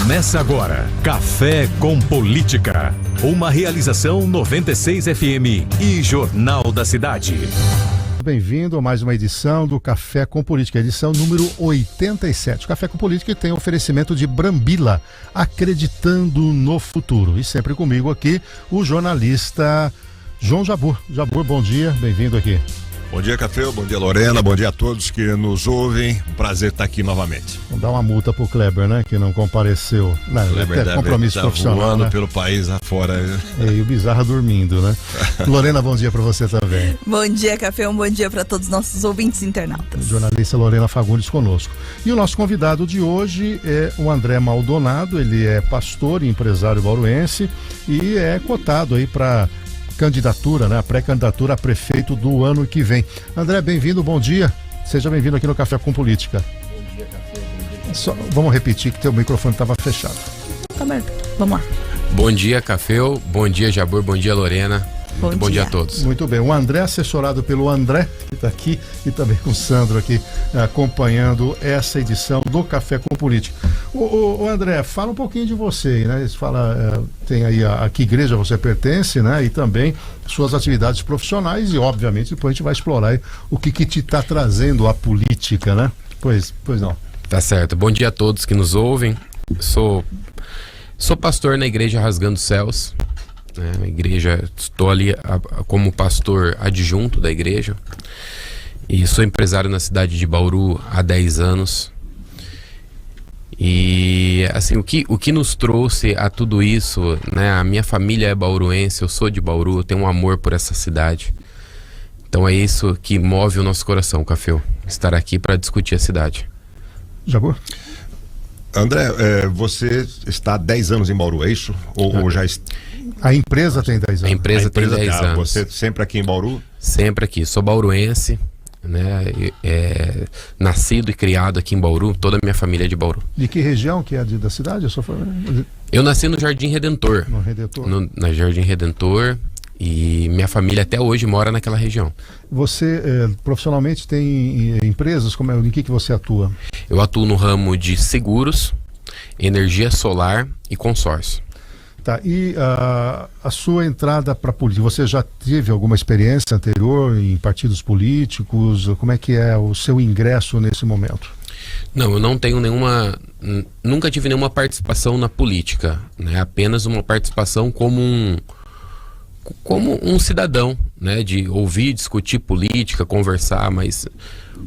Começa agora, Café com Política. Uma realização 96 FM e Jornal da Cidade. Bem-vindo a mais uma edição do Café com Política, edição número 87. O Café com Política tem oferecimento de Brambila, acreditando no futuro. E sempre comigo aqui, o jornalista João Jabur. Jabur, bom dia, bem-vindo aqui. Bom dia, Café, bom dia, Lorena, bom dia a todos que nos ouvem. Um prazer estar aqui novamente. Vamos dar uma multa pro Kleber, né, que não compareceu. Não, Kleber compromisso profissional, voando, né, pelo país afora. E o Bizarra dormindo, né? Lorena, bom dia para você também. Bom dia, Café, um bom dia para todos os nossos ouvintes internautas. Jornalista Lorena Fagundes conosco. E o nosso convidado de hoje é o André Maldonado, ele é pastor e empresário bauruense e é cotado aí para candidatura, né? A pré-candidatura a prefeito do ano que vem. André, bem-vindo, bom dia. Seja bem-vindo aqui no Café com Política. Bom dia, Café. Bom dia. Vamos repetir que teu microfone estava fechado. Tá aberto. Vamos lá. Bom dia, Café. Bom dia, Jabur. Bom dia, Lorena. Bom dia a todos. Muito bem. O André, assessorado pelo André, que está aqui, e também com o Sandro aqui, acompanhando essa edição do Café com Política. O André, fala um pouquinho de você, né? Fala, tem aí a que igreja você pertence, né? E também suas atividades profissionais e, obviamente, depois a gente vai explorar aí o que te está trazendo a política, né? Pois não. Tá certo. Bom dia a todos que nos ouvem. Sou pastor na igreja Rasgando Céus. A igreja, estou ali como pastor adjunto da igreja e sou empresário na cidade de Bauru há 10 anos. E assim, o que nos trouxe a tudo isso, né? A minha família é bauruense, eu sou de Bauru, eu tenho um amor por essa cidade. Então é isso que move o nosso coração, Café, estar aqui para discutir a cidade. Jabur? André, você está há 10 anos em Bauru, é isso? Ou já está... A empresa tem 10 anos. A empresa tem 10 anos. Você sempre aqui em Bauru? Sempre aqui. Sou bauruense, né? Nascido e criado aqui em Bauru. Toda a minha família é de Bauru. De que região que é da cidade? Eu nasci no Jardim Redentor. No Redentor? Na Jardim Redentor. E minha família até hoje mora naquela região. Você profissionalmente tem empresas? Em que você atua? Eu atuo no ramo de seguros, energia solar e consórcio. Tá, e a sua entrada para a política, você já teve alguma experiência anterior em partidos políticos? Como é que é o seu ingresso nesse momento? Não, eu não tenho nunca tive nenhuma participação na política, né? Apenas uma participação como um cidadão, né? De ouvir, discutir política, conversar, mas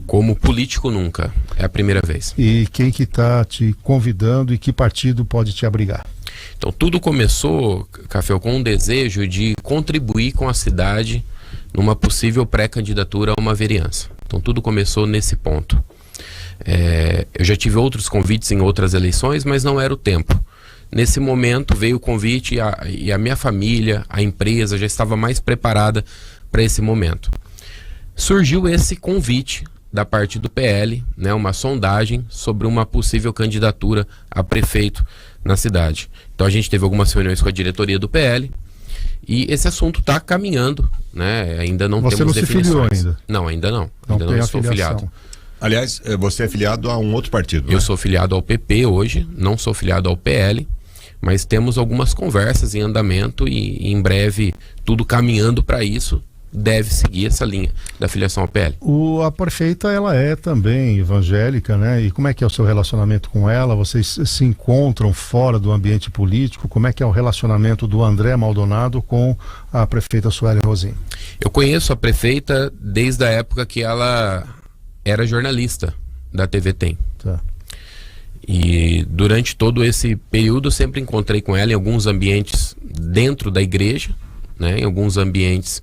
como político nunca, é a primeira vez. E quem que está te convidando e que partido pode te abrigar? Então tudo começou, Café, com um desejo de contribuir com a cidade numa possível pré-candidatura a uma vereança. Então tudo começou nesse ponto. Eu já tive outros convites em outras eleições, mas não era o tempo. Nesse momento veio o convite e a minha família, a empresa já estava mais preparada para esse momento. Surgiu esse convite da parte do PL, né, uma sondagem sobre uma possível candidatura a prefeito na cidade. Então a gente teve algumas reuniões com a diretoria do PL e esse assunto está caminhando, né? Ainda não temos definições. Você não se filiou ainda? Não, ainda não. Ainda não estou filiado. Aliás, você é filiado a um outro partido, né? Eu sou filiado ao PP hoje, não sou filiado ao PL, mas temos algumas conversas em andamento e em breve tudo caminhando para isso. Deve seguir essa linha da filiação ao PL. A prefeita, ela é também evangélica, né? E como é que é o seu relacionamento com ela? Vocês se encontram fora do ambiente político? Como é que é o relacionamento do André Maldonado com a prefeita Sueli Rosim? Eu conheço a prefeita desde a época que ela era jornalista da TV Tem. Tá. E durante todo esse período eu sempre encontrei com ela em alguns ambientes dentro da igreja, né? Em alguns ambientes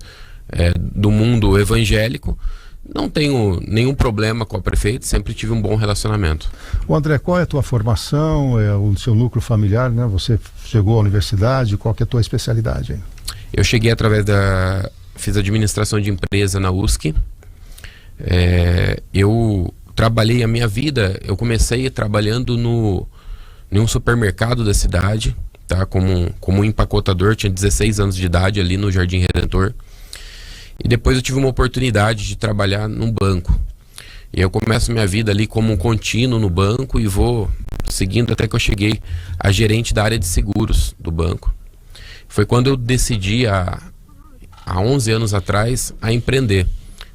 do mundo evangélico. Não tenho nenhum problema com a prefeita, sempre tive um bom relacionamento. O André, qual é a tua formação, o seu núcleo familiar, né? Você chegou à universidade, qual que é a tua especialidade? Eu cheguei fiz administração de empresa na USC. Eu trabalhei a minha vida, eu comecei trabalhando em um supermercado da cidade, tá? Como um empacotador, tinha 16 anos de idade ali no Jardim Redentor. E depois eu tive uma oportunidade de trabalhar num banco. E eu começo minha vida ali como um contínuo no banco e vou seguindo até que eu cheguei a gerente da área de seguros do banco. Foi quando eu decidi, há 11 anos atrás, a empreender,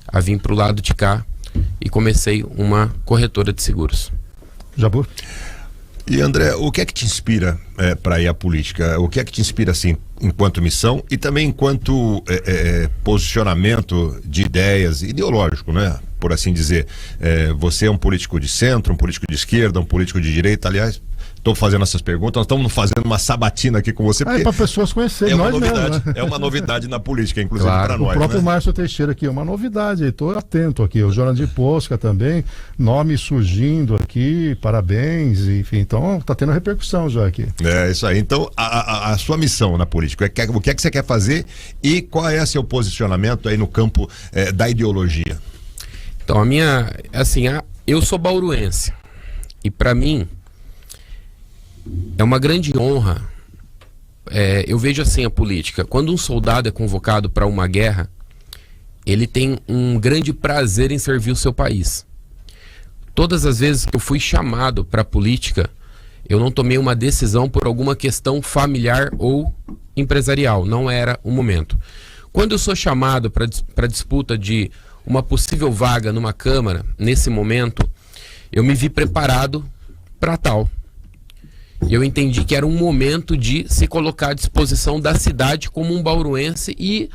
a vir para o lado de cá e comecei uma corretora de seguros. Jabur? E André, o que é que te inspira para ir à política? O que é que te inspira assim, enquanto missão e também enquanto posicionamento de ideias ideológico, né? Por assim dizer, você é um político de centro, um político de esquerda, um político de direita, aliás. Estou fazendo essas perguntas, nós estamos fazendo uma sabatina aqui com você. Para pessoas conhecerem, nós novidade, mesmo, né? É uma novidade na política, inclusive Claro. para nós. O próprio né? Márcio Teixeira aqui, é uma novidade, estou atento aqui. O Jurandir Posca também, nome surgindo aqui, parabéns, enfim, então está tendo repercussão já aqui. É isso aí. Então, a sua missão na política, o que é que você quer fazer e qual é seu posicionamento aí no campo da ideologia? Então, eu sou bauruense e para mim é uma grande honra. Eu vejo assim a política. Quando um soldado é convocado para uma guerra, ele tem um grande prazer em servir o seu país. Todas as vezes que eu fui chamado para a política, eu não tomei uma decisão por alguma questão familiar ou empresarial. Não era o momento. Quando eu sou chamado para disputa de uma possível vaga numa Câmara, nesse momento, eu me vi preparado para tal. Eu entendi que era um momento de se colocar à disposição da cidade como um bauruense e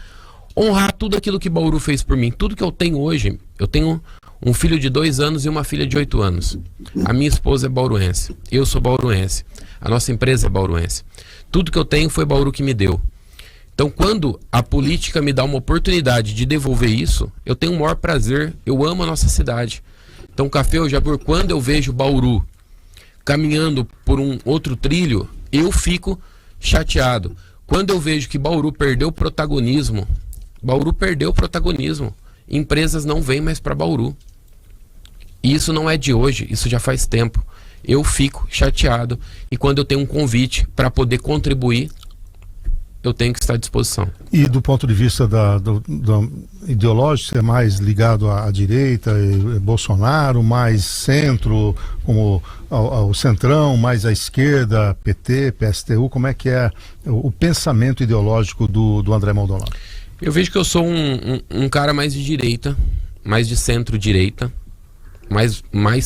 honrar tudo aquilo que Bauru fez por mim. Tudo que eu tenho hoje, eu tenho um filho de 2 anos e uma filha de 8 anos. A minha esposa é bauruense, eu sou bauruense, a nossa empresa é bauruense. Tudo que eu tenho foi Bauru que me deu. Então, quando a política me dá uma oportunidade de devolver isso, eu tenho o maior prazer, eu amo a nossa cidade. Então, Café Jabur, quando eu vejo Bauru caminhando por um outro trilho, eu fico chateado. Quando eu vejo que Bauru perdeu protagonismo, empresas não vêm mais para Bauru. E isso não é de hoje, isso já faz tempo. Eu fico chateado e quando eu tenho um convite para poder contribuir, eu tenho que estar à disposição. E do ponto de vista ideológico, você é mais ligado à direita, Bolsonaro, mais centro, como ao centrão, mais à esquerda, PT, PSTU, como é que é o pensamento ideológico do André Maldonado? Eu vejo que eu sou um cara mais de direita, mais de centro-direita, mais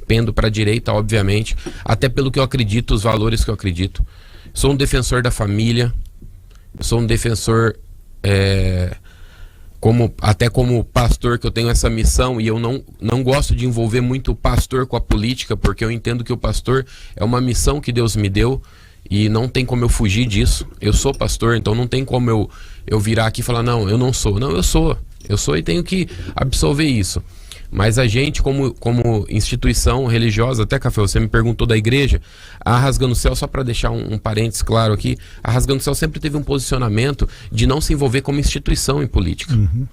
pendo para a direita, obviamente, até pelo que eu acredito, os valores que eu acredito. Sou um defensor da família, sou um defensor, até como pastor, que eu tenho essa missão, e eu não gosto de envolver muito o pastor com a política, porque eu entendo que o pastor é uma missão que Deus me deu e não tem como eu fugir disso. Eu sou pastor, então não tem como eu virar aqui e falar, não, eu não sou. Não, eu sou e tenho que absolver isso. Mas a gente, como instituição religiosa, até Café, você me perguntou da igreja, a Rasgando o Céu, só para deixar um parênteses claro aqui, a Rasgando o Céu sempre teve um posicionamento de não se envolver como instituição em política. Uhum.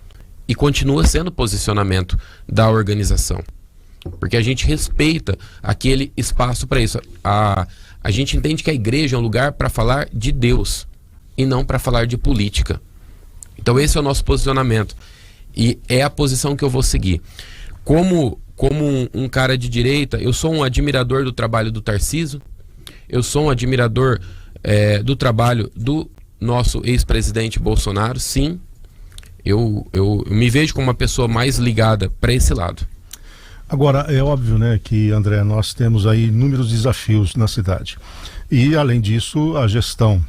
E continua sendo posicionamento da organização. Porque a gente respeita aquele espaço para isso. A gente entende que a igreja é um lugar para falar de Deus e não para falar de política. Então esse é o nosso posicionamento. E é a posição que eu vou seguir. Como um cara de direita, eu sou um admirador do trabalho do Tarcísio, eu sou um admirador do trabalho do nosso ex-presidente Bolsonaro, sim. Eu me vejo como uma pessoa mais ligada para esse lado. Agora, é óbvio, né, que, André, nós temos aí inúmeros desafios na cidade. E, além disso, a gestão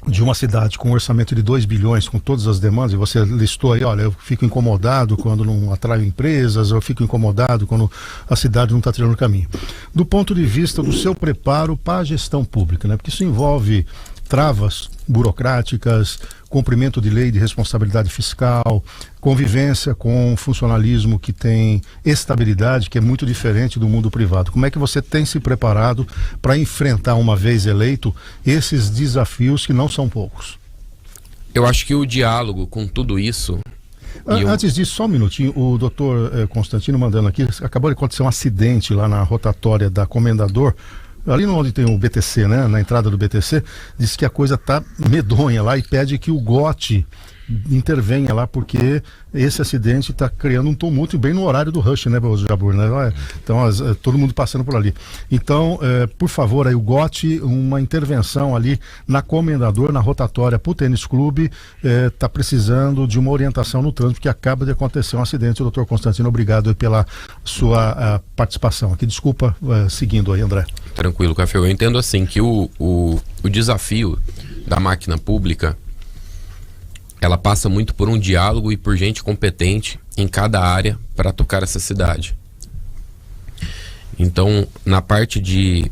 de uma cidade com um orçamento de 2 bilhões, com todas as demandas, e você listou aí, olha, eu fico incomodado quando não atraio empresas, eu fico incomodado quando a cidade não está trilhando o caminho. Do ponto de vista do seu preparo para a gestão pública, né? Porque isso envolve travas burocráticas, cumprimento de lei de responsabilidade fiscal, convivência com um funcionalismo que tem estabilidade, que é muito diferente do mundo privado. Como é que você tem se preparado para enfrentar, uma vez eleito, esses desafios que não são poucos? Eu acho que o diálogo com tudo isso... Antes disso, só um minutinho, o doutor Constantino mandando aqui, acabou de acontecer um acidente lá na rotatória da Comendador, ali onde tem o BTC, né, na entrada do BTC, diz que a coisa tá medonha lá e pede que o GOT intervenha lá, porque esse acidente está criando um tumulto bem no horário do rush, né, Jabur, né? Então, todo mundo passando por ali. Então, por favor, aí o GOT, uma intervenção ali na Comendador, na rotatória para o tênis clube, está precisando de uma orientação no trânsito, porque acaba de acontecer um acidente. Doutor Constantino, obrigado pela sua participação aqui. Desculpa, seguindo aí, André. Tranquilo, Café. Eu entendo assim que o desafio da máquina pública, ela passa muito por um diálogo e por gente competente em cada área para tocar essa cidade. Então, na parte de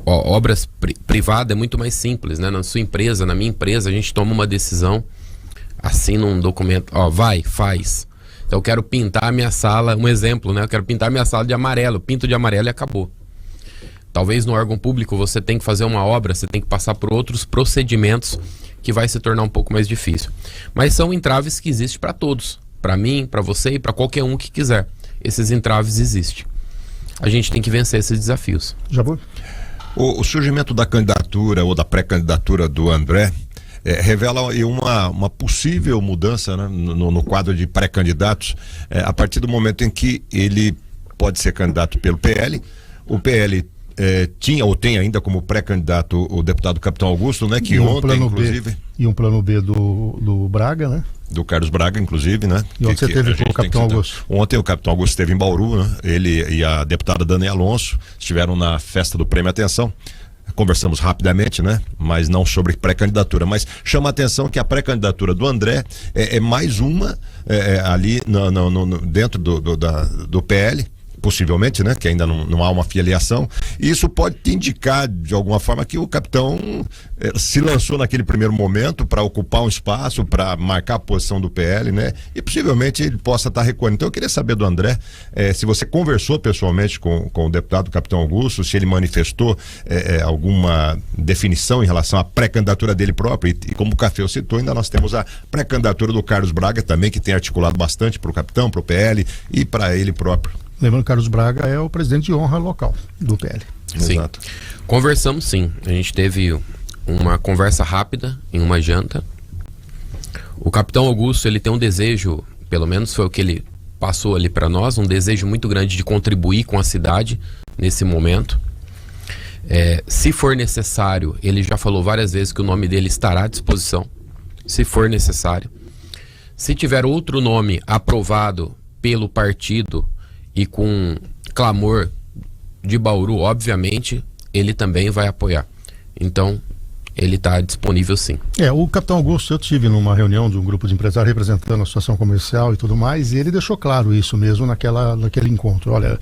obras privadas é muito mais simples, né? Na sua empresa, na minha empresa, a gente toma uma decisão, assina um documento, faz. Então eu quero pintar a minha sala, um exemplo, né? Eu quero pintar a minha sala de amarelo, pinto de amarelo e acabou. Talvez no órgão público você tem que fazer uma obra, você tem que passar por outros procedimentos que vai se tornar um pouco mais difícil. Mas são entraves que existem para todos, para mim, para você e para qualquer um que quiser. Esses entraves existem. A gente tem que vencer esses desafios. Jabur? O surgimento da candidatura ou da pré-candidatura do André revela uma possível mudança, né, no quadro de pré-candidatos, a partir do momento em que ele pode ser candidato pelo PL. O PL tinha ou tem ainda como pré-candidato o deputado Capitão Augusto, né? Que ontem, inclusive... E um plano B do Braga, né? Do Carlos Braga, inclusive, né? E ontem você teve com o Capitão Augusto. Ontem o Capitão Augusto esteve em Bauru, né? Ele e a deputada Dani Alonso estiveram na festa do Prêmio Atenção. Conversamos rapidamente, né? Mas não sobre pré-candidatura. Mas chama a atenção que a pré-candidatura do André é mais uma ali dentro do PL, possivelmente, né? Que ainda não há uma filiação. E isso pode te indicar, de alguma forma, que o capitão se lançou naquele primeiro momento para ocupar um espaço, para marcar a posição do PL, né? E possivelmente ele possa estar recuando. Então eu queria saber do André, se você conversou pessoalmente com o deputado Capitão Augusto, se ele manifestou alguma definição em relação à pré-candidatura dele próprio. E como o Café citou, ainda nós temos a pré-candidatura do Carlos Braga também, que tem articulado bastante para o capitão, para o PL e para ele próprio. Lembrando que Carlos Braga é o presidente de honra local do PL. Sim. Exato. Conversamos sim. A gente teve uma conversa rápida em uma janta. O Capitão Augusto, ele tem um desejo, pelo menos foi o que ele passou ali para nós, um desejo muito grande de contribuir com a cidade nesse momento. Se for necessário, ele já falou várias vezes que o nome dele estará à disposição, se for necessário. Se tiver outro nome aprovado pelo partido e com clamor de Bauru, obviamente, ele também vai apoiar. Então, ele está disponível sim. O Capitão Augusto, eu tive numa reunião de um grupo de empresários representando a situação comercial e tudo mais, e ele deixou claro isso mesmo naquele encontro. Olha,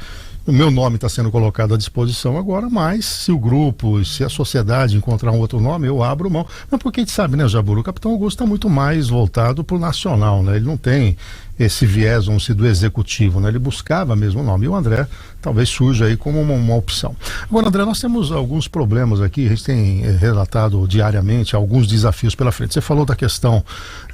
o meu nome está sendo colocado à disposição agora, mas se o grupo, se a sociedade encontrar um outro nome, eu abro mão. Mas porque a gente sabe, né, Jabur, o Capitão Augusto está muito mais voltado para o nacional, né? Ele não tem esse viés, vamos dizer, do executivo, né? Ele buscava mesmo o nome. E o André talvez surja aí como uma opção. Agora, André, nós temos alguns problemas aqui, a gente tem relatado diariamente alguns desafios pela frente. Você falou da questão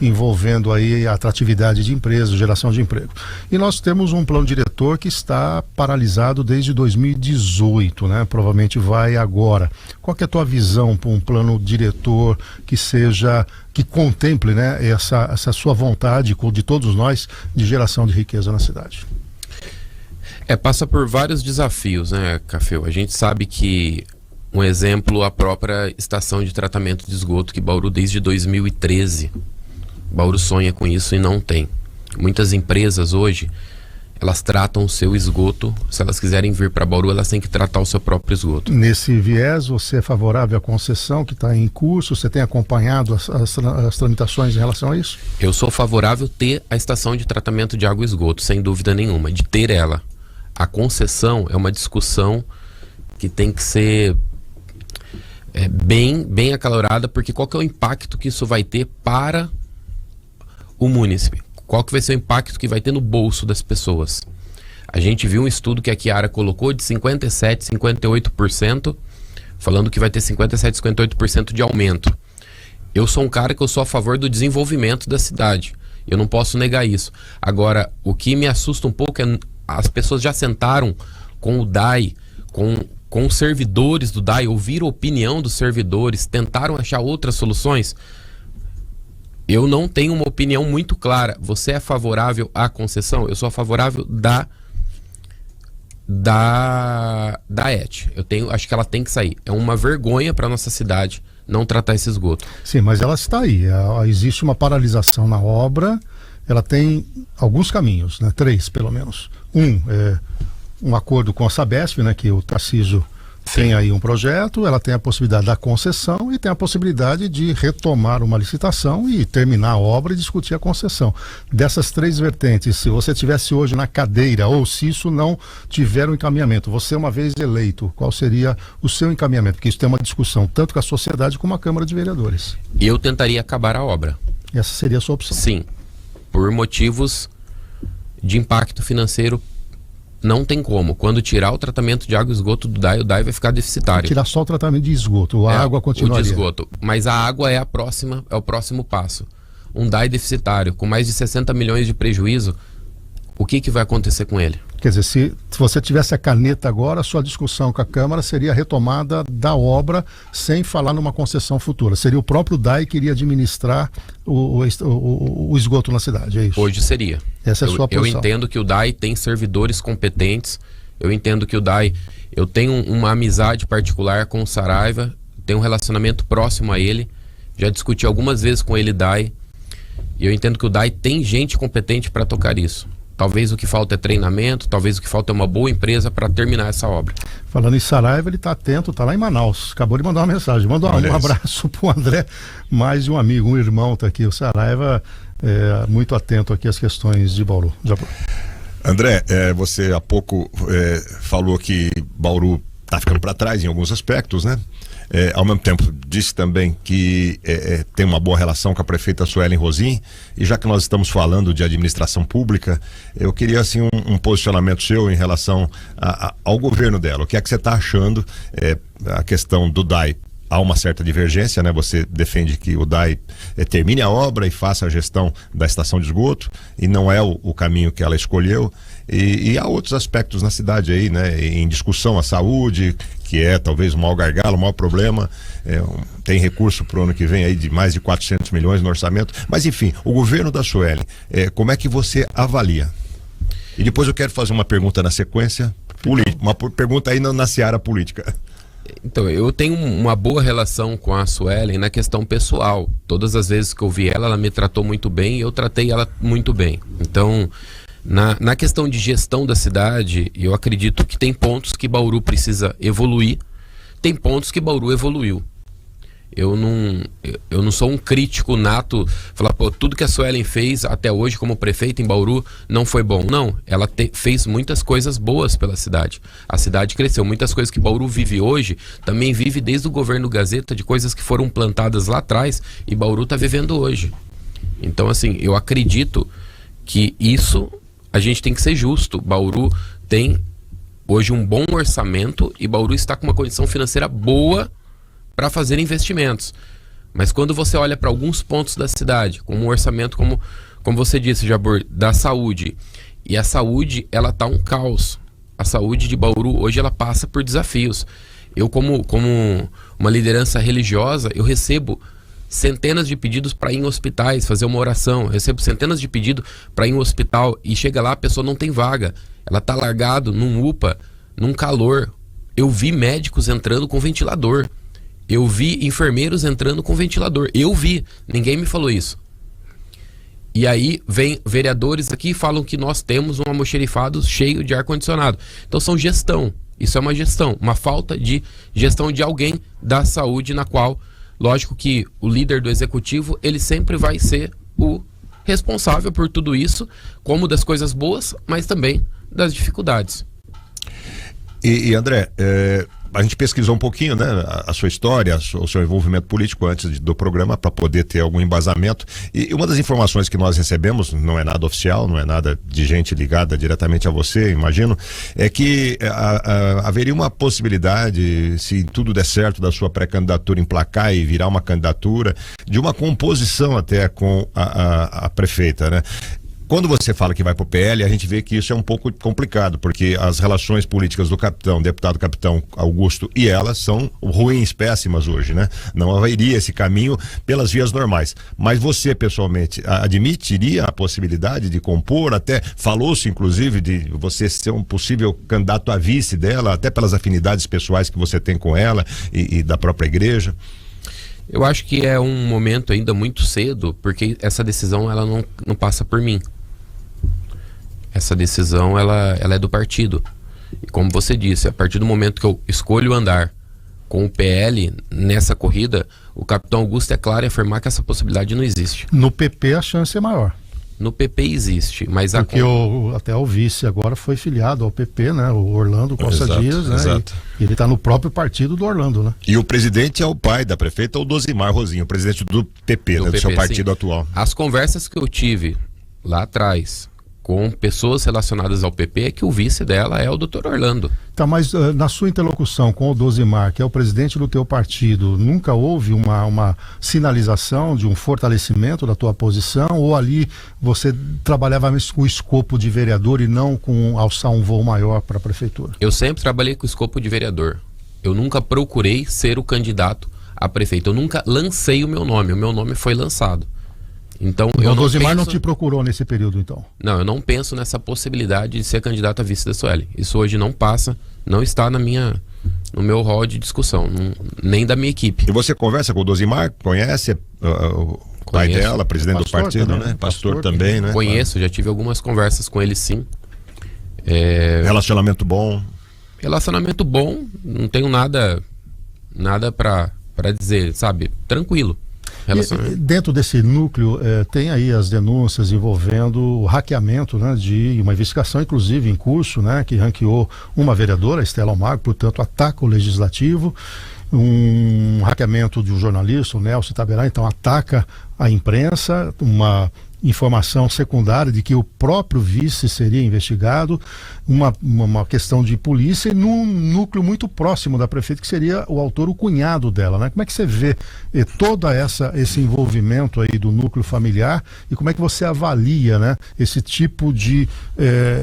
envolvendo aí a atratividade de empresas, geração de emprego. E nós temos um plano diretor que está paralisado desde 2018, né? Provavelmente vai agora. Qual que é a tua visão para um plano diretor que contemple, né, essa sua vontade de todos nós de geração de riqueza na cidade? Passa por vários desafios, né, Cafeu? A gente sabe que, um exemplo, a própria estação de tratamento de esgoto que Bauru desde 2013, Bauru sonha com isso e não tem. Muitas empresas hoje, elas tratam o seu esgoto, se elas quiserem vir para Bauru, elas têm que tratar o seu próprio esgoto. Nesse viés, você é favorável à concessão que está em curso? Você tem acompanhado as tramitações em relação a isso? Eu sou favorável a ter a estação de tratamento de água e esgoto, sem dúvida nenhuma, de ter ela. A concessão é uma discussão que tem que ser bem acalorada, porque qual que é o impacto que isso vai ter para o munícipe? Qual que vai ser o impacto que vai ter no bolso das pessoas? A gente viu um estudo que a Chiara colocou de 57%, 58%, falando que vai ter 57%, 58% de aumento. Eu sou um cara que eu sou a favor do desenvolvimento da cidade. Eu não posso negar isso. Agora, o que me assusta um pouco é as pessoas já sentaram com o DAI, com os servidores do DAI, ouviram a opinião dos servidores, tentaram achar outras soluções. eu não tenho uma opinião muito clara. Você é favorável à concessão? Eu sou favorável da ET. Acho que ela tem que sair. É uma vergonha para nossa cidade não tratar esse esgoto. Sim, mas ela está aí. Existe uma paralisação na obra. Ela tem alguns caminhos, né? 3 pelo menos. Um acordo com a Sabesp, né? Que o Tarcísio tem aí um projeto. Ela tem a possibilidade da concessão e tem a possibilidade de retomar uma licitação e terminar a obra e discutir a concessão. Dessas 3 vertentes, se você estivesse hoje na cadeira ou se isso não tiver um encaminhamento, você uma vez eleito, qual seria o seu encaminhamento? Porque isso tem uma discussão tanto com a sociedade como a Câmara de Vereadores. Eu tentaria acabar a obra. Essa seria a sua opção? Sim. Por motivos de impacto financeiro, não tem como. Quando tirar o tratamento de água e esgoto do DAI, o DAI vai ficar deficitário. Tirar só o tratamento de esgoto, a água continuaria. O de esgoto. Mas a água é o próximo passo. Um DAI deficitário, com mais de 60 milhões de prejuízo, o que vai acontecer com ele? Quer dizer, se você tivesse a caneta agora, a sua discussão com a Câmara seria a retomada da obra sem falar numa concessão futura. Seria o próprio DAI que iria administrar o esgoto na cidade, é isso? Hoje seria. Essa é a sua posição. Eu entendo que o DAI tem servidores competentes, eu entendo que o DAI... Eu tenho uma amizade particular com o Saraiva, tenho um relacionamento próximo a ele, já discuti algumas vezes com ele DAI, e eu entendo que o DAI tem gente competente para tocar isso. Talvez o que falta é treinamento, talvez o que falta é uma boa empresa para terminar essa obra. Falando em Saraiva, ele está atento, está lá em Manaus. Acabou de mandar uma mensagem. Manda um abraço para o André, mais um amigo, um irmão está aqui. O Saraiva é muito atento aqui às questões de Bauru. André, você há pouco falou que Bauru está ficando para trás em alguns aspectos, né? Ao mesmo tempo disse também que tem uma boa relação com a prefeita Suelen Rosim, e já que nós estamos falando de administração pública, eu queria assim um posicionamento seu em relação ao governo dela. O que é que você está achando? A questão do DAI, há uma certa divergência, né? Você defende que o DAI termine a obra e faça a gestão da estação de esgoto, e não é o caminho que ela escolheu. E há outros aspectos na cidade aí, né? Em discussão, a saúde, que é talvez o maior gargalo, o maior problema. Tem recurso para o ano que vem aí de mais de 400 milhões no orçamento. Mas enfim, o governo da Suelen, como é que você avalia? E depois eu quero fazer uma pergunta na sequência, uma pergunta aí na seara política. Então, eu tenho uma boa relação com a Suelen na questão pessoal. Todas as vezes que eu vi ela me tratou muito bem e eu tratei ela muito bem. Então, na questão de gestão da cidade, eu acredito que tem pontos que Bauru precisa evoluir, tem pontos que Bauru evoluiu. Eu não sou um crítico nato, falar, pô, tudo que a Suelen fez até hoje como prefeita em Bauru não foi bom. Não, ela fez muitas coisas boas pela cidade. A cidade cresceu. Muitas coisas que Bauru vive hoje, também vive desde o governo Gazeta, de coisas que foram plantadas lá atrás e Bauru está vivendo hoje. Então, assim, eu acredito que isso a gente tem que ser justo. Bauru tem hoje um bom orçamento e Bauru está com uma condição financeira boa para fazer investimentos. Mas quando você olha para alguns pontos da cidade, como um orçamento, como você disse, Jabor, da saúde, e a saúde, ela tá um caos. A saúde de Bauru hoje ela passa por desafios. Eu como uma liderança religiosa, eu recebo centenas de pedidos para ir em hospitais, fazer uma oração. Eu recebo centenas de pedidos para ir em um hospital e chega lá, a pessoa não tem vaga. Ela tá largado num UPA, num calor. Eu vi médicos entrando com ventilador. Eu vi enfermeiros entrando com ventilador. Eu vi, ninguém me falou isso. E aí vem vereadores aqui e falam que nós temos um almoxerifado cheio de ar-condicionado. Então são gestão, isso é uma gestão, uma falta de gestão de alguém da saúde, na qual, lógico que o líder do executivo, ele sempre vai ser o responsável por tudo isso, como das coisas boas, mas também das dificuldades. E André, a gente pesquisou um pouquinho, né, a sua história, o seu envolvimento político antes do programa, para poder ter algum embasamento. E uma das informações que nós recebemos, não é nada oficial, não é nada de gente ligada diretamente a você, imagino, é que haveria uma possibilidade, se tudo der certo, da sua pré-candidatura emplacar e virar uma candidatura, de uma composição até com a prefeita, né? Quando você fala que vai pro PL, a gente vê que isso é um pouco complicado, porque as relações políticas do deputado capitão Augusto e ela são ruins, péssimas hoje, né? Não haveria esse caminho pelas vias normais. Mas você, pessoalmente, admitiria a possibilidade de compor, até falou-se, inclusive, de você ser um possível candidato a vice dela, até pelas afinidades pessoais que você tem com ela e da própria igreja? Eu acho que é um momento ainda muito cedo, porque essa decisão ela não passa por mim. Essa decisão ela é do partido. E como você disse, a partir do momento que eu escolho andar com o PL nessa corrida, o capitão Augusto é claro em afirmar que essa possibilidade não existe. No PP a chance é maior. No PP existe, mas porque até o vice agora foi filiado ao PP, né? O Orlando Costa Dias, né? Exato. E ele está no próprio partido do Orlando, né? E o presidente é o pai da prefeita, o Dosimar Rosinho, o presidente do PP, do seu partido atual. As conversas que eu tive lá atrás com pessoas relacionadas ao PP é que o vice dela é o Dr. Orlando. Tá, mas na sua interlocução com o Dosimar, que é o presidente do teu partido, nunca houve uma sinalização de um fortalecimento da tua posição, ou ali você trabalhava com o escopo de vereador e não com alçar um voo maior para a prefeitura? Eu sempre trabalhei com o escopo de vereador. Eu nunca procurei ser o candidato a prefeito. Eu nunca lancei o meu nome foi lançado. Então, o Dosimar não te procurou nesse período, então? Não, eu não penso nessa possibilidade de ser candidato a vice da Sueli. Isso hoje não passa, não está no meu rol de discussão, nem da minha equipe. E você conversa com o Dosimar? Conhece o pai dela, presidente do partido, também, né? Pastor também, né? Conheço, já tive algumas conversas com ele, sim. Relacionamento bom? Relacionamento bom, não tenho nada para dizer, sabe? Tranquilo. E dentro desse núcleo tem aí as denúncias envolvendo o hackeamento, né, de uma investigação inclusive em curso, né, que hackeou uma vereadora, Estela Almagro, portanto ataca o legislativo, um hackeamento de um jornalista, o Nelson Taberá, então ataca a imprensa, uma informação secundária de que o próprio vice seria investigado, uma questão de polícia e num núcleo muito próximo da prefeita, que seria o autor, o cunhado dela, né? Como é que você vê todo esse envolvimento aí do núcleo familiar e como é que você avalia, né, esse tipo de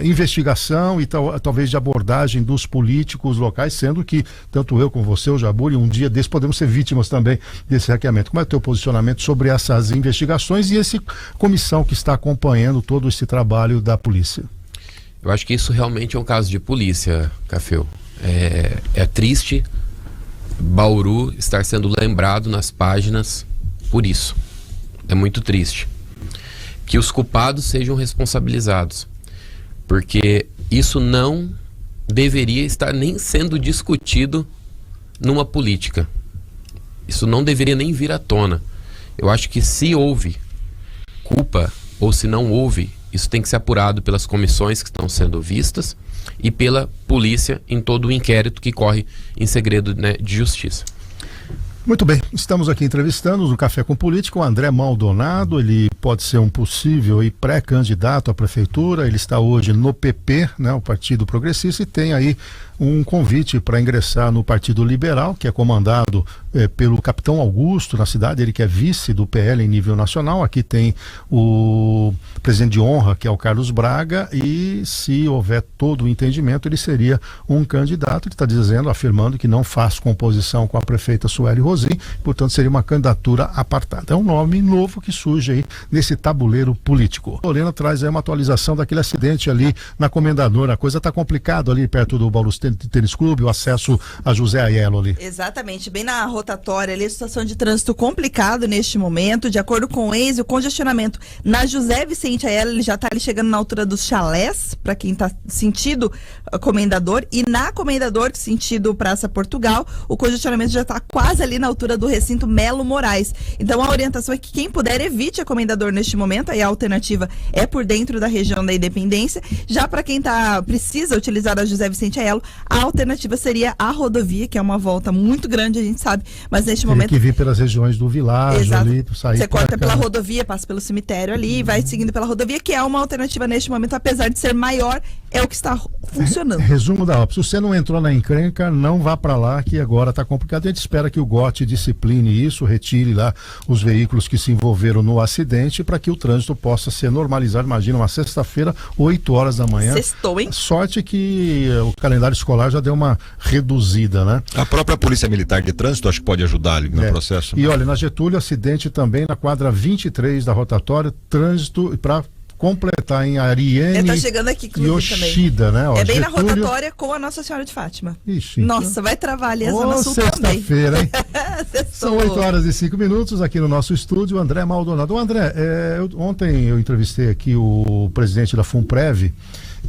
investigação e talvez de abordagem dos políticos locais, sendo que tanto eu como você, o Jabur, um dia desse podemos ser vítimas também desse hackeamento. Como é o teu posicionamento sobre essas investigações e esse comissão que está acompanhando todo esse trabalho da polícia? Eu acho que isso realmente é um caso de polícia, Cafeu. É triste Bauru estar sendo lembrado nas páginas por isso. É muito triste. Que os culpados sejam responsabilizados. Porque isso não deveria estar nem sendo discutido numa política. Isso não deveria nem vir à tona. Eu acho que se houve culpa ou se não houve, isso tem que ser apurado pelas comissões que estão sendo vistas e pela polícia em todo o inquérito que corre em segredo, né, de justiça. Muito bem, estamos aqui entrevistando no Café com Política o André Maldonado. Ele pode ser um possível e pré-candidato à prefeitura. Ele está hoje no PP, né, o Partido Progressista, e tem aí um convite para ingressar no Partido Liberal, que é comandado pelo capitão Augusto na cidade, ele que é vice do PL em nível nacional. Aqui tem o presidente de honra, que é o Carlos Braga, e se houver todo o entendimento, ele seria um candidato. Ele está dizendo, afirmando que não faz composição com a prefeita Sueli Rosinho, portanto seria uma candidatura apartada. É um nome novo que surge aí nesse tabuleiro político. A Lorena traz aí uma atualização daquele acidente ali na Comendadora. A coisa está complicada ali perto do Bauru Tênis Clube, o acesso a José Aiello ali. Exatamente, bem na rotatória ali, a situação de trânsito complicado neste momento. De acordo com o Waze, o congestionamento na José Vicente Aiello, ele já está ali chegando na altura dos chalés, para quem está sentido Comendador, e na Comendador, sentido Praça Portugal, o congestionamento já está quase ali na altura do recinto Melo Moraes. Então a orientação é que quem puder evite a Comendador neste momento, aí a alternativa é por dentro da região da Independência. Já para quem precisa utilizar a José Vicente Aiello, a alternativa seria a rodovia, que é uma volta muito grande, a gente sabe, mas neste momento... Tem que vir pelas regiões do Világio. Exato. Ali, sair. Você corta pela rodovia, passa pelo cemitério ali, e vai seguindo pela rodovia, que é uma alternativa neste momento, apesar de ser maior, é o que está funcionando. Resumo da ópera. Se você não entrou na encrenca, não vá para lá, que agora está complicado. A gente espera que o GOT discipline isso, retire lá os veículos que se envolveram no acidente para que o trânsito possa ser normalizado. Imagina, uma sexta-feira, 8 horas da manhã. Sextou, hein? Sorte que o calendário escolar já deu uma reduzida, né? A própria Polícia Militar de Trânsito acho que pode ajudar ali no processo. E olha, na Getúlio, acidente também na quadra 23 da rotatória, trânsito para completar em Ariane tá chegando aqui, e Yoshida, né? Ó, é bem Getúlio... na rotatória com a Nossa Senhora de Fátima. Ixi, nossa, vai travar ali a Zona Sul também. Sexta-feira, hein? São 8 horas e 5 minutos aqui no nosso estúdio, André Maldonado. André, ontem eu entrevistei aqui o presidente da FUNPREV,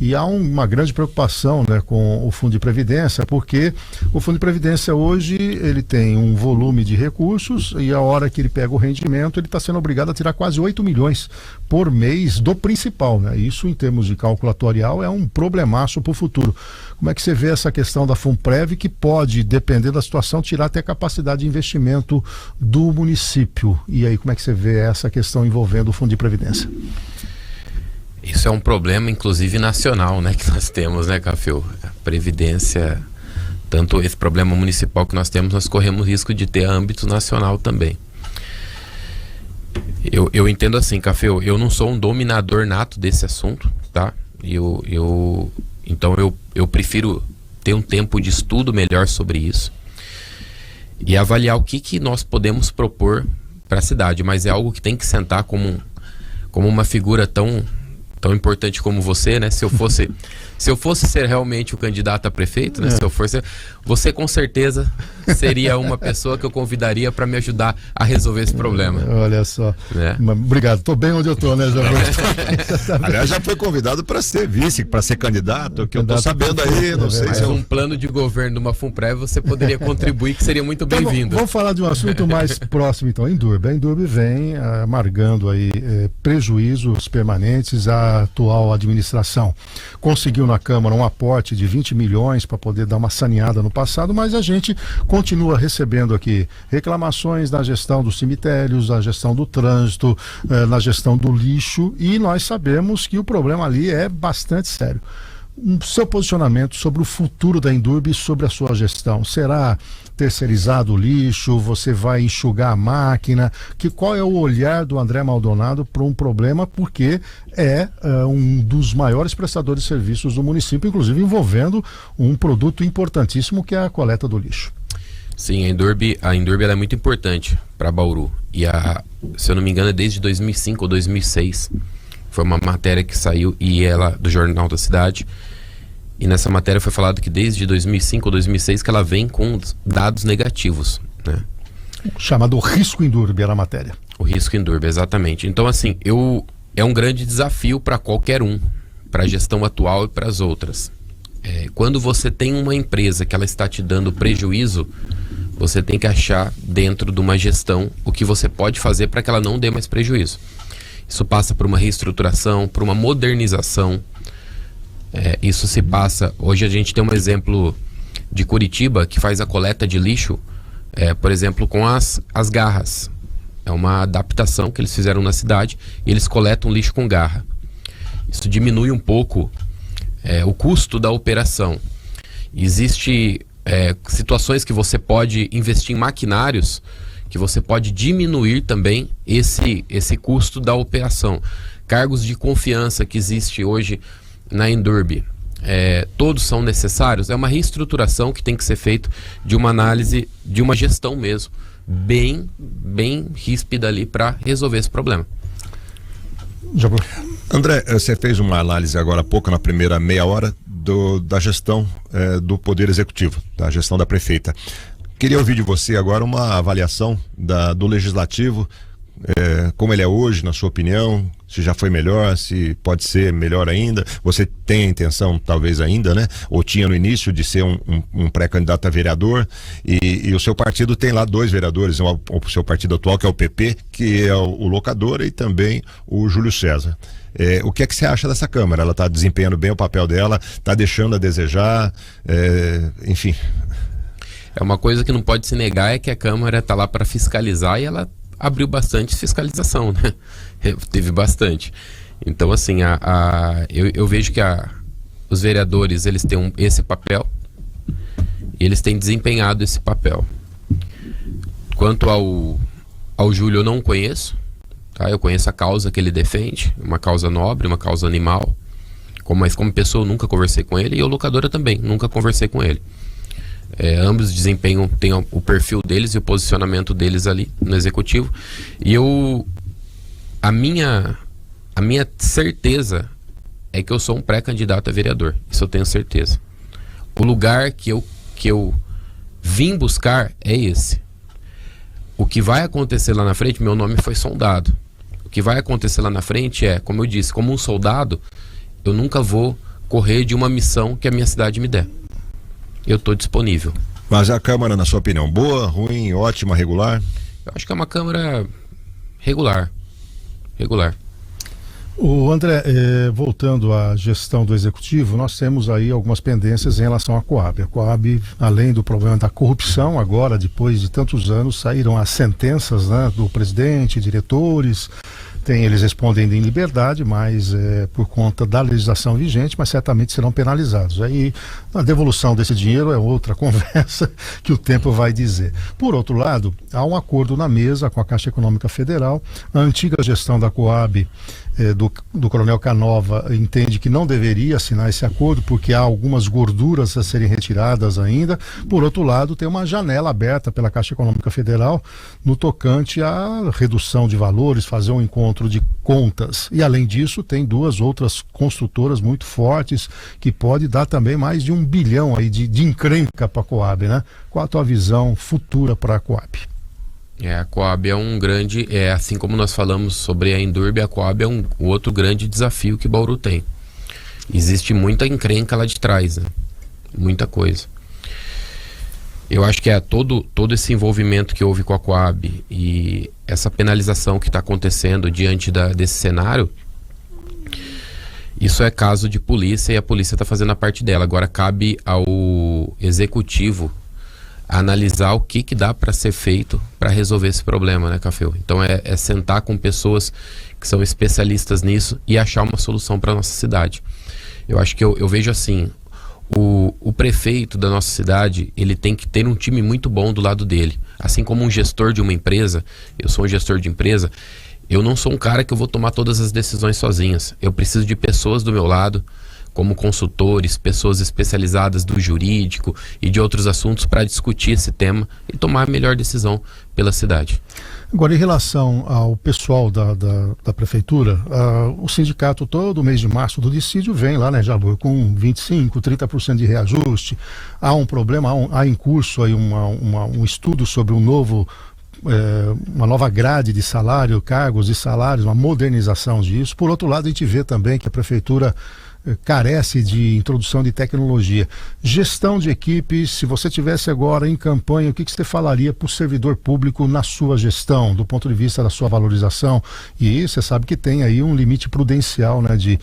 e há uma grande preocupação, né, com o Fundo de Previdência, porque o Fundo de Previdência hoje ele tem um volume de recursos e a hora que ele pega o rendimento ele está sendo obrigado a tirar quase 8 milhões por mês do principal, né? Isso em termos de cálculo atuarial é um problemaço para o futuro. Como é que você vê essa questão da FUNPREV, que pode, dependendo da situação, tirar até a capacidade de investimento do município? E aí, como é que você vê essa questão envolvendo o Fundo de Previdência? Isso é um problema, inclusive, nacional, né, que nós temos, né, Cafeu? A Previdência, tanto esse problema municipal que nós temos, nós corremos risco de ter a âmbito nacional também. Eu entendo assim, Cafeu, eu não sou um dominador nato desse assunto, tá? Então eu prefiro ter um tempo de estudo melhor sobre isso e avaliar o que nós podemos propor para a cidade, mas é algo que tem que sentar como uma figura tão importante como você, né? Se eu fosse ser realmente o candidato a prefeito, né? Se eu fosse, você com certeza seria uma pessoa que eu convidaria para me ajudar a resolver esse problema. Olha só. Né? Obrigado. Tô bem onde eu tô, né, Aliás, já foi convidado para ser vice, para ser candidato, que eu tô sabendo aí, não sei se um plano de governo de uma FUNPREV você poderia contribuir, que seria muito bem-vindo. Vamos falar de um assunto mais próximo, então. A Indurb vem amargando aí prejuízos permanentes à atual administração. Conseguiu na Câmara um aporte de 20 milhões para poder dar uma saneada no passado, mas a gente continua recebendo aqui reclamações na gestão dos cemitérios, na gestão do trânsito, na gestão do lixo, e nós sabemos que o problema ali é bastante sério. Seu posicionamento sobre o futuro da Indurb e sobre a sua gestão, será terceirizado o lixo? Você vai enxugar a máquina? Qual é o olhar do André Maldonado para um problema, porque é um dos maiores prestadores de serviços do município, inclusive envolvendo um produto importantíssimo que é a coleta do lixo. Sim, a Indurb ela é muito importante para Bauru, e se eu não me engano é desde 2005 ou 2006. Foi uma matéria que saiu do Jornal da Cidade, e nessa matéria foi falado que desde 2005 ou 2006 que ela vem com dados negativos, né? Chamado risco Indurb era a matéria. O risco Indurb, exatamente. Então, assim, é um grande desafio para qualquer para a gestão atual e para as outras. Quando você tem uma empresa que ela está te dando prejuízo, você tem que achar dentro de uma gestão o que você pode fazer para que ela não dê mais prejuízo. Isso passa por uma reestruturação, por uma modernização. Isso se passa... Hoje a gente tem um exemplo de Curitiba que faz a coleta de lixo, por exemplo, com as garras. É uma adaptação que eles fizeram na cidade e eles coletam lixo com garra. Isso diminui um pouco o custo da operação. Existem situações que você pode investir em maquinários, que você pode diminuir também esse custo da operação. Cargos de confiança que existe hoje na Indurb, todos são necessários. É uma reestruturação que tem que ser feita de uma análise, de uma gestão mesmo, bem ríspida ali para resolver esse problema. André, você fez uma análise agora há pouco, na primeira meia hora, da gestão do Poder Executivo, da gestão da prefeita. Queria ouvir de você agora uma avaliação do Legislativo, como ele é hoje, na sua opinião, se já foi melhor, se pode ser melhor ainda. Você tem a intenção, talvez ainda, né? Ou tinha no início de ser um pré-candidato a vereador, e o seu partido tem lá 2 vereadores, o seu partido atual, que é o PP, que é o Locadora, e também o Júlio César. O que é que você acha dessa Câmara? Ela está desempenhando bem o papel dela, está deixando a desejar, enfim... Uma coisa que não pode se negar é que a Câmara está lá para fiscalizar, e ela abriu bastante fiscalização, né? Teve bastante. Então, assim, eu vejo que os vereadores, eles têm esse papel, e eles têm desempenhado esse papel. Quanto ao Júlio, eu não conheço, tá? Eu conheço a causa que ele defende, uma causa nobre, uma causa animal, mas como pessoa eu nunca conversei com ele, e o locadora também, nunca conversei com ele. Ambos desempenham, têm o perfil deles e o posicionamento deles ali no executivo, e a minha certeza é que eu sou um pré-candidato a vereador, isso eu tenho certeza. O lugar que eu vim buscar é esse. O que vai acontecer lá na frente, meu nome foi sondado. O que vai acontecer lá na frente é, como eu disse, como um soldado, eu nunca vou correr de uma missão que a minha cidade me der. Eu estou disponível. Mas a Câmara, na sua opinião, boa, ruim, ótima, regular? Eu acho que é uma Câmara regular. Regular. O André, voltando à gestão do Executivo, nós temos aí algumas pendências em relação à Coab. A Coab, além do problema da corrupção, agora, depois de tantos anos, saíram as sentenças, né, do presidente, diretores. Eles respondem em liberdade, mas por conta da legislação vigente, mas certamente serão penalizados. Aí a devolução desse dinheiro é outra conversa que o tempo vai dizer. Por outro lado, há um acordo na mesa com a Caixa Econômica Federal. A antiga gestão da Coab, do Coronel Canova, entende que não deveria assinar esse acordo porque há algumas gorduras a serem retiradas ainda. Por outro lado, tem uma janela aberta pela Caixa Econômica Federal no tocante à redução de valores, fazer um encontro de contas. E além disso, tem duas outras construtoras muito fortes que pode dar também mais de 1 bilhão aí de encrenca para a Coab, né? Qual a tua visão futura para a Coab? A Coab é um grande, assim como nós falamos sobre a Endurbe, a Coab é um outro grande desafio que Bauru tem. Existe muita encrenca lá de trás, né? Muita coisa. Eu acho que todo esse envolvimento que houve com a Coab e essa penalização que está acontecendo diante desse cenário, isso é caso de polícia e a polícia está fazendo a parte dela. Agora cabe ao executivo analisar o que dá para ser feito para resolver esse problema, né, Cafeu? Então é sentar com pessoas que são especialistas nisso e achar uma solução para nossa cidade. Eu acho que eu vejo assim, o prefeito da nossa cidade, ele tem que ter um time muito bom do lado dele. Assim como um gestor de uma empresa, eu sou um gestor de empresa, eu não sou um cara que eu vou tomar todas as decisões sozinhas. Eu preciso de pessoas do meu lado, como consultores, pessoas especializadas do jurídico e de outros assuntos para discutir esse tema e tomar a melhor decisão pela cidade. Agora, em relação ao pessoal da prefeitura, o sindicato todo mês de março do dissídio vem lá, né, Jabur, com 25%, 30% de reajuste. Há um problema, há em curso aí um estudo sobre uma nova grade de salário, cargos e salários, uma modernização disso. Por outro lado, a gente vê também que a prefeitura carece de introdução de tecnologia. Gestão de equipes, se você tivesse agora em campanha, o que você falaria para o servidor público na sua gestão, do ponto de vista da sua valorização? E você sabe que tem aí um limite prudencial, né, de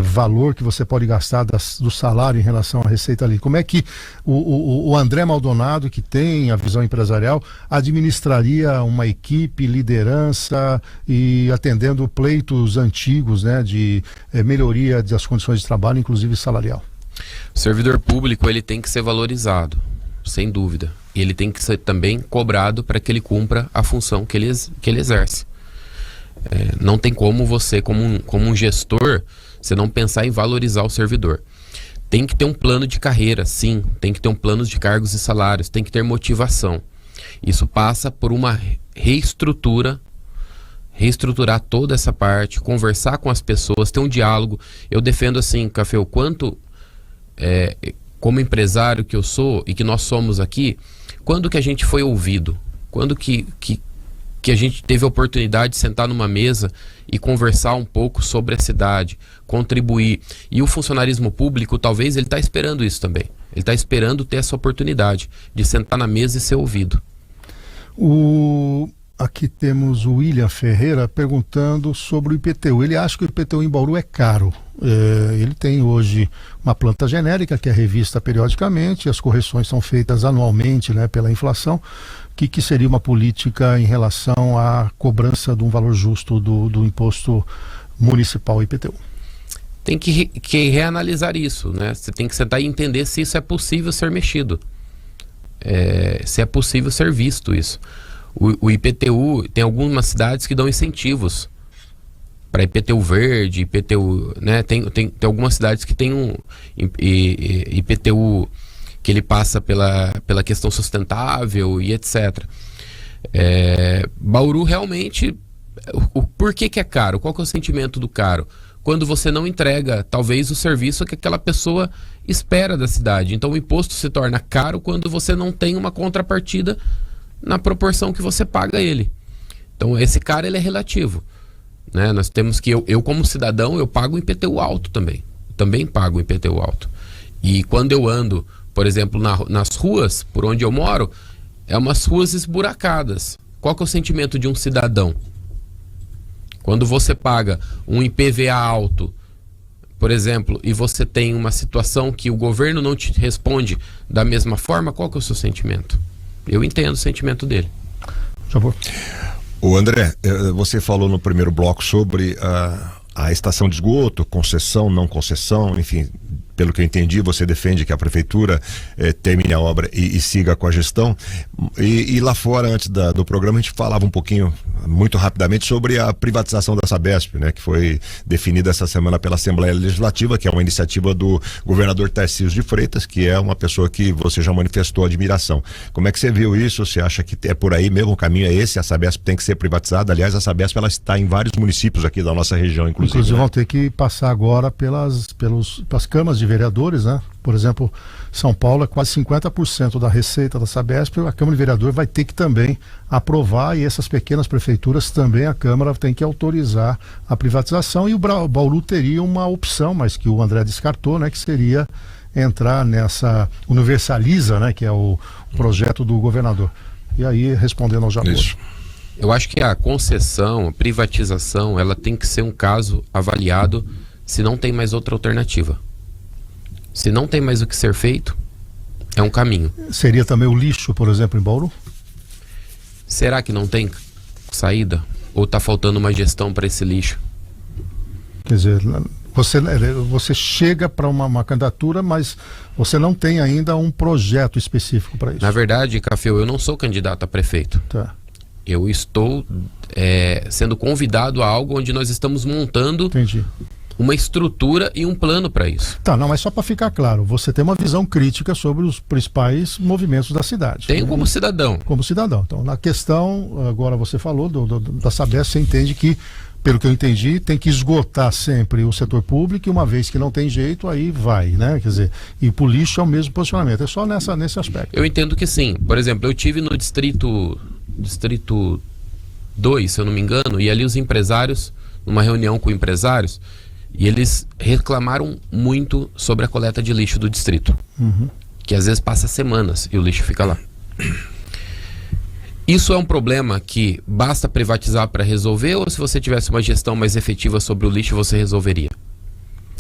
valor que você pode gastar do salário em relação à receita ali. Como é que o André Maldonado, que tem a visão empresarial, administraria uma equipe, liderança e atendendo pleitos antigos, né, de melhoria das condições de trabalho, inclusive salarial? O servidor público, ele tem que ser valorizado, sem dúvida. E ele tem que ser também cobrado para que ele cumpra a função que ele exerce. Não tem como você, como um gestor, você não pensar em valorizar o servidor. Tem que ter um plano de carreira, sim. Tem que ter um plano de cargos e salários. Tem que ter motivação. Isso passa por uma reestruturar toda essa parte, conversar com as pessoas, ter um diálogo. Eu defendo assim, Café, o quanto, como empresário que eu sou e que nós somos aqui, quando que a gente foi ouvido? Quando que a gente teve a oportunidade de sentar numa mesa e conversar um pouco sobre a cidade, contribuir? E o funcionarismo público, talvez, ele está esperando isso também. Ele está esperando ter essa oportunidade de sentar na mesa e ser ouvido. Aqui temos o William Ferreira perguntando sobre o IPTU. Ele acha que o IPTU em Bauru é caro. Ele tem hoje uma planta genérica que é revista periodicamente, as correções são feitas anualmente, né, pela inflação. O que seria uma política em relação à cobrança de um valor justo do imposto municipal IPTU? tem que reanalisar isso, né? Você tem que sentar e entender se isso é possível ser mexido. Se é possível ser visto isso. O IPTU, tem algumas cidades que dão incentivos para IPTU verde, IPTU, né? Tem algumas cidades que tem um IPTU que ele passa pela questão sustentável e etc. Bauru realmente, por que é caro? Qual que é o sentimento do caro? Quando você não entrega, talvez, o serviço que aquela pessoa espera da cidade. Então o imposto se torna caro quando você não tem uma contrapartida na proporção que você paga ele. Então esse caro, ele é relativo, né? Nós temos que, eu como cidadão, eu pago o IPTU alto também. Também pago o IPTU alto. E quando eu ando, por exemplo, nas ruas por onde eu moro, umas ruas esburacadas. Qual que é o sentimento de um cidadão? Quando você paga um IPVA alto, por exemplo, e você tem uma situação que o governo não te responde da mesma forma, qual que é o seu sentimento? Eu entendo o sentimento dele. O André, você falou no primeiro bloco sobre a estação de esgoto, concessão, não concessão, enfim, pelo que eu entendi, você defende que a prefeitura termine a obra e siga com a gestão. E lá fora, antes do programa, a gente falava um pouquinho, muito rapidamente, sobre a privatização da Sabesp, né, que foi definida essa semana pela Assembleia Legislativa, que é uma iniciativa do governador Tarcísio de Freitas, que é uma pessoa que você já manifestou admiração. Como é que você viu isso? Você acha que é por aí mesmo, o caminho é esse? A Sabesp tem que ser privatizada? Aliás, a Sabesp, ela está em vários municípios aqui da nossa região, inclusive. Inclusive, né? vão ter que passar agora pelas câmaras de vereadores, né? Por exemplo, São Paulo é quase 50% da receita da Sabesp, a Câmara de Vereadores vai ter que também aprovar, e essas pequenas prefeituras também a Câmara tem que autorizar a privatização, e o Bauru teria uma opção, mas que o André descartou, né? Que seria entrar nessa Universaliza, né? Que é o projeto do governador. E aí, respondendo ao Jabor. Eu acho que a concessão, a privatização, ela tem que ser um caso avaliado se não tem mais outra alternativa. Se não tem mais o que ser feito, é um caminho. Seria também o lixo, por exemplo, em Bauru? Será que não tem saída? Ou está faltando uma gestão para esse lixo? Quer dizer, você chega para uma candidatura, mas você não tem ainda um projeto específico para isso. Na verdade, Cafeu, eu não sou candidato a prefeito. Tá. Eu estou sendo convidado a algo onde nós estamos montando... Entendi. Uma estrutura e um plano para isso. Tá, não, mas só para ficar claro, você tem uma visão crítica sobre os principais movimentos da cidade. Tenho como cidadão. Como cidadão. Então, na questão, agora você falou da Sabesp, você entende que, pelo que eu entendi, tem que esgotar sempre o setor público, e uma vez que não tem jeito, aí vai, né? Quer dizer, e pro lixo é o mesmo posicionamento, é só nesse aspecto. Eu entendo que sim. Por exemplo, eu tive no distrito 2, se eu não me engano, e ali os empresários, numa reunião com empresários, e eles reclamaram muito sobre a coleta de lixo do distrito. Uhum. Que às vezes passa semanas e o lixo fica lá. Isso é um problema que basta privatizar para resolver, ou se você tivesse uma gestão mais efetiva sobre o lixo, você resolveria?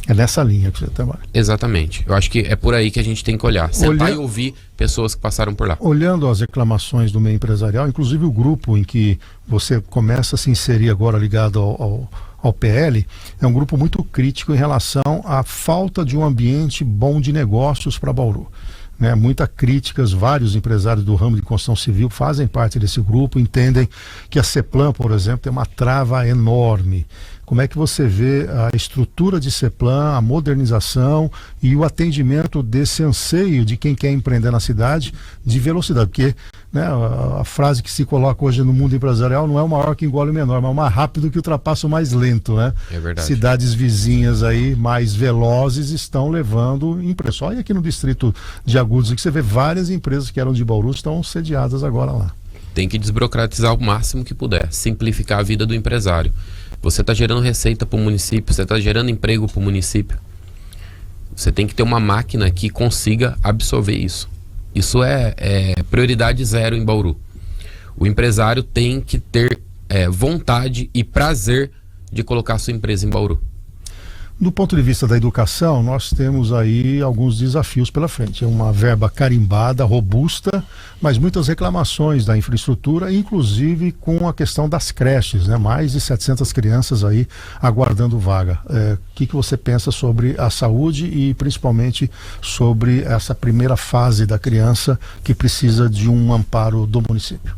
É nessa linha que você trabalha. Exatamente. Eu acho que é por aí que a gente tem que olhar. Sentar e ouvir pessoas que passaram por lá. Olhando as reclamações do meio empresarial, inclusive o grupo em que você começa a se inserir agora ligado ao PL, é um grupo muito crítico em relação à falta de um ambiente bom de negócios para Bauru. Né, muitas críticas, vários empresários do ramo de construção civil fazem parte desse grupo, entendem que a CEPLAN, por exemplo, tem uma trava enorme. Como é que você vê a estrutura de CEPLAN, a modernização e o atendimento desse anseio de quem quer empreender na cidade de velocidade? Porque, né, a frase que se coloca hoje no mundo empresarial não é o maior que engole o menor, mas o mais rápido que ultrapassa o mais lento, né? É verdade. Cidades vizinhas aí mais velozes estão levando empresas. Olha aqui no distrito de Agudos, que você vê várias empresas que eram de Bauru estão sediadas agora lá. Tem que desburocratizar o máximo que puder, simplificar a vida do empresário. Você está gerando receita para o município, você está gerando emprego para o município. Você tem que ter uma máquina que consiga absorver isso. Isso é prioridade zero em Bauru. O empresário tem que ter vontade e prazer de colocar a sua empresa em Bauru. Do ponto de vista da educação, nós temos aí alguns desafios pela frente. É uma verba carimbada, robusta, mas muitas reclamações da infraestrutura, inclusive com a questão das creches, né? Mais de 700 crianças aí aguardando vaga. O que você pensa sobre a saúde e principalmente sobre essa primeira fase da criança que precisa de um amparo do município?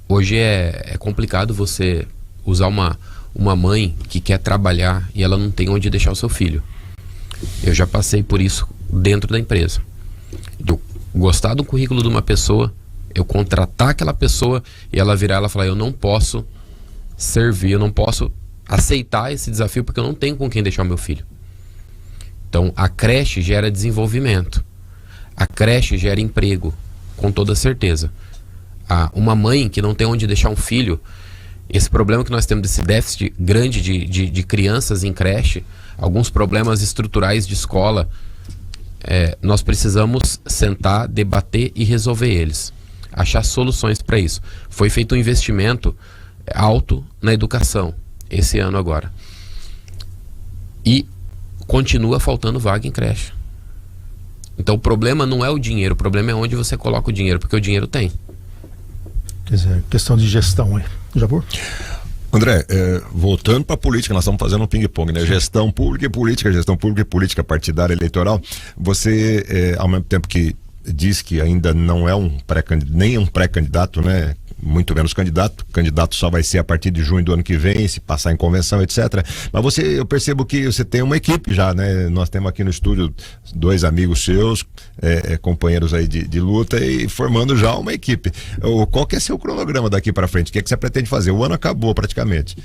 Hoje é complicado você usar uma mãe que quer trabalhar e ela não tem onde deixar o seu filho. Eu já passei por isso dentro da empresa. Eu gostar do currículo de uma pessoa, eu contratar aquela pessoa e ela virar e falar: eu não posso servir, eu não posso aceitar esse desafio porque eu não tenho com quem deixar o meu filho. Então a creche gera desenvolvimento, a creche gera emprego, com toda certeza. Uma mãe que não tem onde deixar um filho, esse problema que nós temos desse déficit grande de crianças em creche, alguns problemas estruturais de escola, nós precisamos sentar, debater e resolver eles, achar soluções para isso. Foi feito um investimento alto na educação esse ano agora e continua faltando vaga em creche. Então o problema não é o dinheiro, o problema é onde você coloca o dinheiro, porque o dinheiro tem. Quer dizer, questão de gestão aí. Jabor? André, voltando para a política, nós estamos fazendo um ping-pong, né? Gestão pública e política partidária eleitoral. Você, ao mesmo tempo que diz que ainda não é nem um pré-candidato, né? Muito menos candidato só vai ser a partir de junho do ano que vem, se passar em convenção, etc. Mas eu percebo que você tem uma equipe já, né? Nós temos aqui no estúdio 2 amigos seus, companheiros aí de luta, e formando já uma equipe. Qual que é seu cronograma daqui para frente? O que é que você pretende fazer? O ano acabou praticamente.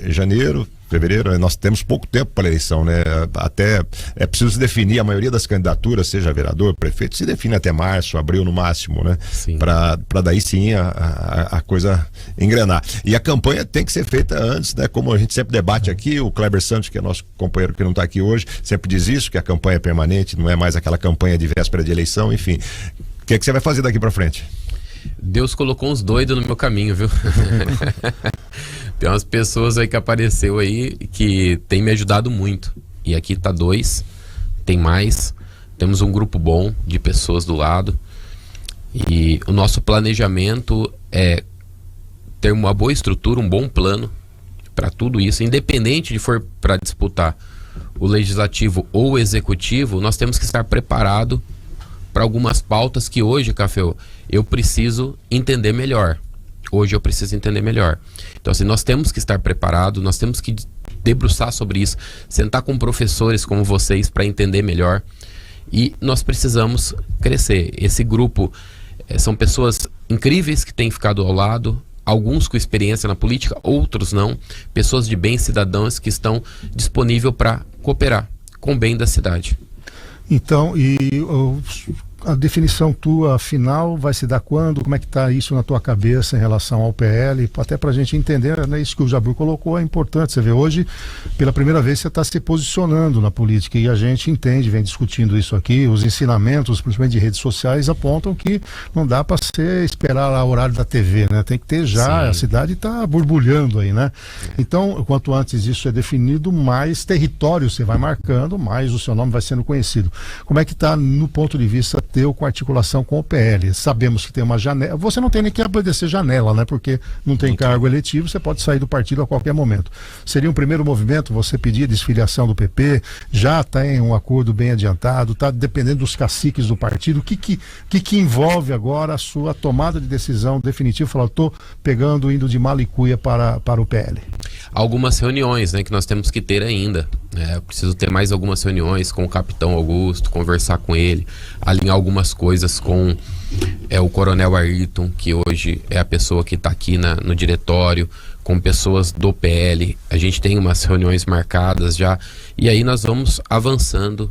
Janeiro, fevereiro, nós temos pouco tempo para a eleição, né? Até é preciso se definir, a maioria das candidaturas, seja vereador, prefeito, se define até março, abril no máximo, né? Para daí sim a coisa engrenar. E a campanha tem que ser feita antes, né? Como a gente sempre debate aqui, o Kleber Santos, que é nosso companheiro que não está aqui hoje, sempre diz isso, que a campanha é permanente, não é mais aquela campanha de véspera de eleição, enfim. O que é que você vai fazer daqui para frente? Deus colocou uns doidos no meu caminho, viu? Tem umas pessoas aí que apareceu aí que tem me ajudado muito. E aqui tá 2, tem mais. Temos um grupo bom de pessoas do lado. E o nosso planejamento é ter uma boa estrutura, um bom plano para tudo isso. Independente de for para disputar o legislativo ou o executivo, nós temos que estar preparado para algumas pautas que hoje, Caféu, eu preciso entender melhor. Hoje eu preciso entender melhor. Então, assim, nós temos que estar preparados, nós temos que debruçar sobre isso, sentar com professores como vocês para entender melhor. E nós precisamos crescer. Esse grupo são pessoas incríveis que têm ficado ao lado, alguns com experiência na política, outros não. Pessoas de bem, cidadãos que estão disponíveis para cooperar com o bem da cidade. Então, a definição tua final vai se dar quando? Como é que está isso na tua cabeça em relação ao PL? Até para a gente entender, né, isso que o Jabur colocou é importante. Você vê, hoje, pela primeira vez, você está se posicionando na política e a gente entende, vem discutindo isso aqui. Os ensinamentos, principalmente de redes sociais, apontam que não dá para esperar lá o horário da TV, né? Tem que ter já. Sim. A cidade está borbulhando aí, né? Então, quanto antes isso é definido, mais território você vai marcando, mais o seu nome vai sendo conhecido. Como é que está no ponto de vista teu com articulação com o PL? Sabemos que tem uma janela, você não tem nem que obedecer janela, né? Porque não tem cargo eletivo, você pode sair do partido a qualquer momento. Seria um primeiro movimento você pedir a desfiliação do PP? Já tem um acordo bem adiantado, está dependendo dos caciques do partido. O que envolve agora a sua tomada de decisão definitiva? Falar, estou indo de Malicuia para o PL. Algumas reuniões, né, que nós temos que ter ainda. Eu preciso ter mais algumas reuniões com o capitão Augusto, conversar com ele, alinhar algumas coisas com o coronel Ayrton, que hoje é a pessoa que está aqui no diretório, com pessoas do PL. A gente tem umas reuniões marcadas já, e aí nós vamos avançando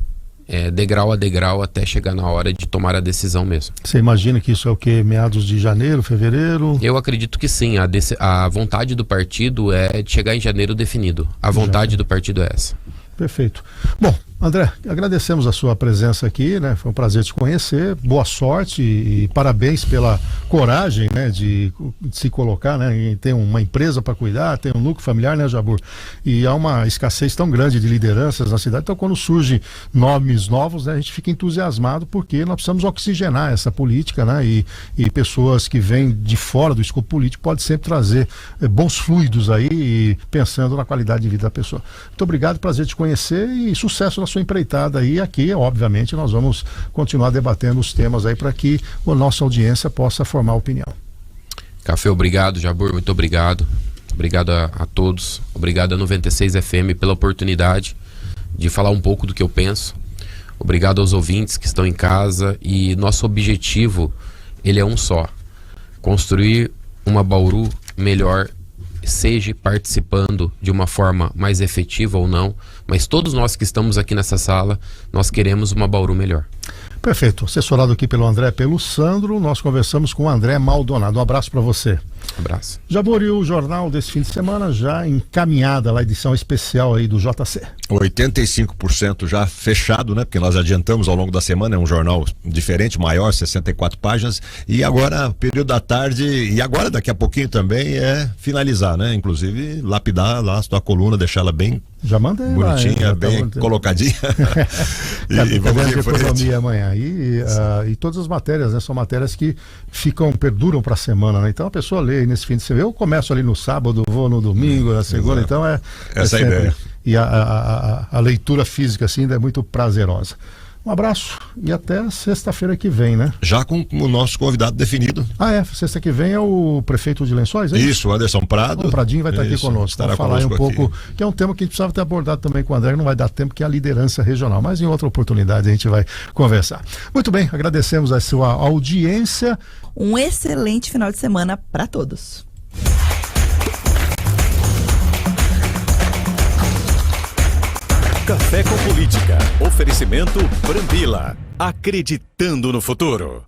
degrau a degrau até chegar na hora de tomar a decisão mesmo. Você imagina que isso é o quê? Meados de janeiro, fevereiro? Eu acredito que sim. A vontade do partido é de chegar em janeiro definido. A vontade do partido é essa. Perfeito. Bom, André, agradecemos a sua presença aqui, né? Foi um prazer te conhecer, boa sorte e parabéns pela coragem, né? De se colocar, né? E ter uma empresa para cuidar, ter um núcleo familiar, né, Jabur? E há uma escassez tão grande de lideranças na cidade, então quando surgem nomes novos, né, a gente fica entusiasmado porque nós precisamos oxigenar essa política, né? E pessoas que vêm de fora do escopo político podem sempre trazer bons fluidos aí, e pensando na qualidade de vida da pessoa. Muito obrigado, prazer te conhecer e sucesso na sua empreitada aí. Aqui, obviamente, nós vamos continuar debatendo os temas aí para que a nossa audiência possa formar opinião. Café, obrigado, Jabur, muito obrigado. Obrigado a todos. Obrigado a 96 FM pela oportunidade de falar um pouco do que eu penso. Obrigado aos ouvintes que estão em casa, e nosso objetivo, ele é um só: construir uma Bauru melhor, seja participando de uma forma mais efetiva ou não, mas todos nós que estamos aqui nessa sala, nós queremos uma Bauru melhor. Perfeito. Assessorado aqui pelo André, pelo Sandro, nós conversamos com o André Maldonado. Um abraço para você. Abraço. Jabur, o jornal desse fim de semana já encaminhada lá, a edição especial aí do JC. 85% já fechado, né? Porque nós adiantamos ao longo da semana, é um jornal diferente, maior, 64 páginas, e agora, período da tarde, e agora daqui a pouquinho também é finalizar, né? Inclusive, lapidar lá a sua coluna, deixar ela bem já mandei bonitinha, lá, bem colocadinha. E vamos de economia amanhã. E todas as matérias, né, são matérias que perduram para a semana, né? Então a pessoa lê aí nesse fim de semana. Eu começo ali no sábado, vou no domingo, na segunda, então essa sempre, é a ideia. E a leitura física assim ainda é muito prazerosa. Um abraço e até sexta-feira que vem, né? Já com o nosso convidado definido. Sexta que vem é o prefeito de Lençóis, é isso? Isso, o Anderson Prado. O Pradinho vai estar aqui conosco. Vamos falar aí um pouco, que é um tema que a gente precisava ter abordado também com o André, que não vai dar tempo, que é a liderança regional, mas em outra oportunidade a gente vai conversar. Muito bem, agradecemos a sua audiência. Um excelente final de semana para todos. Café com Política. Oferecimento Brambila. Acreditando no futuro.